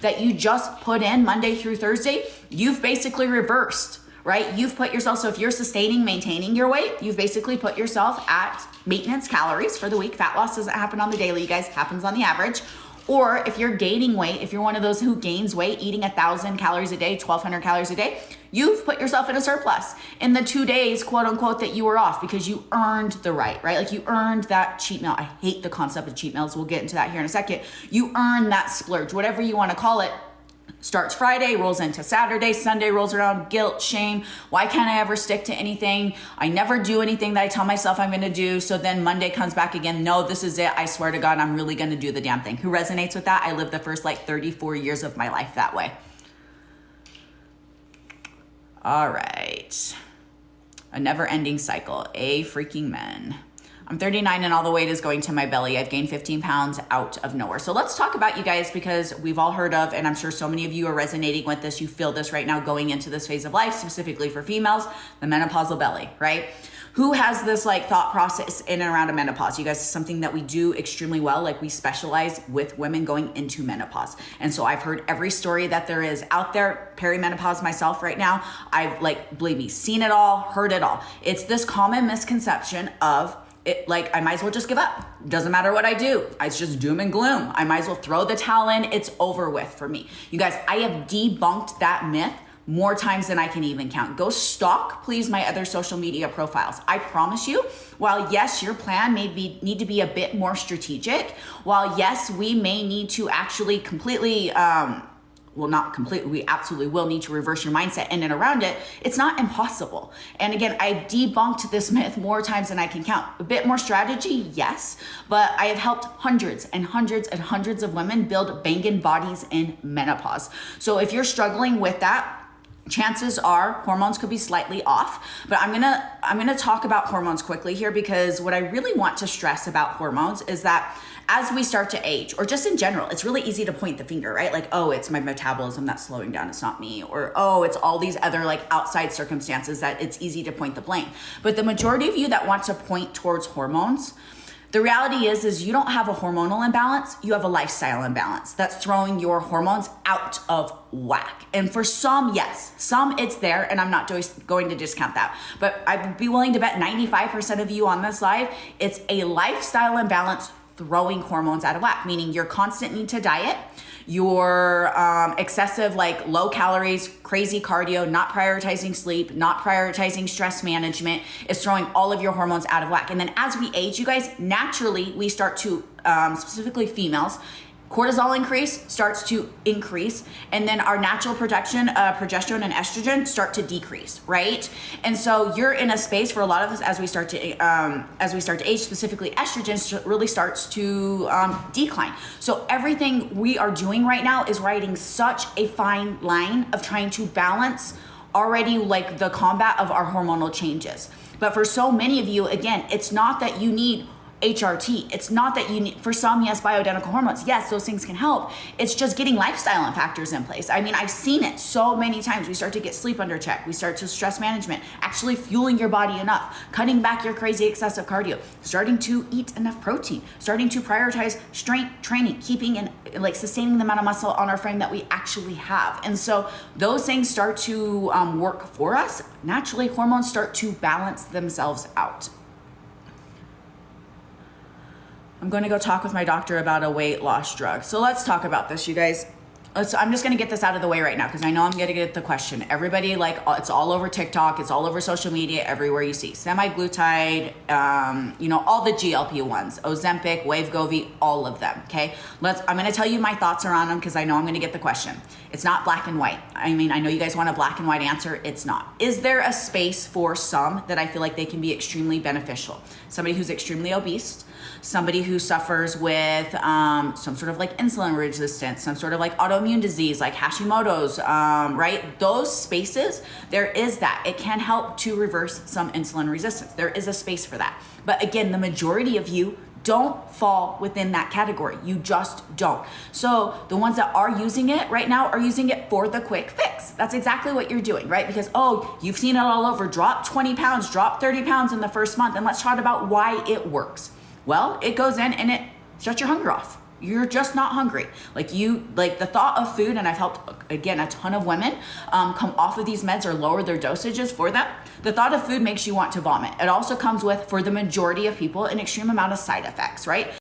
that you just put in Monday through Thursday, you've basically reversed, right? You've put yourself, so if you're sustaining, maintaining your weight, you've basically put yourself at maintenance calories for the week. Fat loss doesn't happen on the daily, you guys, happens on the average. Or if you're gaining weight, if you're one of those who gains weight, eating 1,000 calories a day, 1,200 calories a day, you've put yourself in a surplus in the 2 days, quote unquote, that you were off because you earned the right? Like you earned that cheat meal. I hate the concept of cheat meals. We'll get into that here in a second. You earn that splurge, whatever you want to call it. Starts Friday, rolls into Saturday, Sunday rolls around, guilt, shame. Why can't I ever stick to anything? I never do anything that I tell myself I'm gonna do. So then Monday comes back again. No, this is it. I swear to God, I'm really gonna do the damn thing. Who resonates with that? I lived the first 34 years of my life that way. All right. A never-ending cycle. A freaking men. I'm 39 and all the weight is going to my belly. I've gained 15 pounds out of nowhere. So let's talk about, you guys, because we've all heard of, and I'm sure so many of you are resonating with this. You feel this right now going into this phase of life, specifically for females, the menopausal belly, right? Who has this thought process in and around a menopause? You guys, it's something that we do extremely well. We specialize with women going into menopause. And so I've heard every story that there is out there, perimenopause myself right now. I've believe me, seen it all, heard it all. It's this common misconception of, I might as well just give up. Doesn't matter what I do. It's just doom and gloom. I might as well throw the towel in. It's over with for me. You guys, I have debunked that myth more times than I can even count. Go stalk, please, my other social media profiles. I promise you, while yes, your plan may need to be a bit more strategic, while yes, we may need to actually completely, well, not completely, we absolutely will need to reverse your mindset in and around it. It's not impossible. And again, I've debunked this myth more times than I can count. A bit more strategy, yes, but I have helped hundreds and hundreds and hundreds of women build banging bodies in menopause. So if you're struggling with that, chances are hormones could be slightly off, but I'm gonna talk about hormones quickly here, because what I really want to stress about hormones is that as we start to age, or just in general, it's really easy to point the finger, right? Oh, it's my metabolism that's slowing down, it's not me. Or, oh, it's all these other outside circumstances that it's easy to point the blame. But the majority of you that want to point towards hormones, the reality is you don't have a hormonal imbalance, you have a lifestyle imbalance that's throwing your hormones out of whack. And for some, yes, some it's there, and I'm not going to discount that. But I'd be willing to bet 95% of you on this live, it's a lifestyle imbalance throwing hormones out of whack, meaning your constant need to diet, your excessive low calories, crazy cardio, not prioritizing sleep, not prioritizing stress management is throwing all of your hormones out of whack. And then as we age, you guys, naturally we start to, specifically females, cortisol starts to increase, and then our natural production, progesterone and estrogen start to decrease, right? And so you're in a space for a lot of us as we start to age, specifically estrogen really starts to decline. So everything we are doing right now is riding such a fine line of trying to balance already the combat of our hormonal changes. But for so many of you, again, it's not that you need HRT. It's not that you need, for some, yes, bioidentical hormones. Yes, those things can help. It's just getting lifestyle factors in place. I mean, I've seen it so many times. We start to get sleep under check. We start to stress management, actually fueling your body enough, cutting back your crazy excessive cardio, starting to eat enough protein, starting to prioritize strength training, keeping and sustaining the amount of muscle on our frame that we actually have. And so those things start to work for us. Naturally, hormones start to balance themselves out. I'm going to go talk with my doctor about a weight loss drug. So let's talk about this, you guys. I'm just going to get this out of the way right now because I know I'm going to get the question. Everybody, it's all over TikTok, it's all over social media, everywhere you see. Semaglutide, all the GLP ones, Ozempic, Wegovy, all of them, okay? I'm going to tell you my thoughts around them because I know I'm going to get the question. It's not black and white. I mean, I know you guys want a black and white answer. It's not. Is there a space for some that I feel like they can be extremely beneficial? Somebody who's extremely obese, somebody who suffers with some sort of insulin resistance, some sort of autoimmune disease like Hashimoto's, right? Those spaces, there is that. It can help to reverse some insulin resistance. There is a space for that. But again, the majority of you don't fall within that category. You just don't. So the ones that are using it right now are using it for the quick fix. That's exactly what you're doing, right? Because, you've seen it all over. Drop 20 pounds, drop 30 pounds in the first month. And let's talk about why it works. Well, it goes in and it shuts your hunger off, You're just not hungry. Like the thought of food, and I've helped, again, a ton of women come off of these meds or lower their dosages for them. The thought of food makes you want to vomit. It also comes with, for the majority of people, an extreme amount of side effects, right?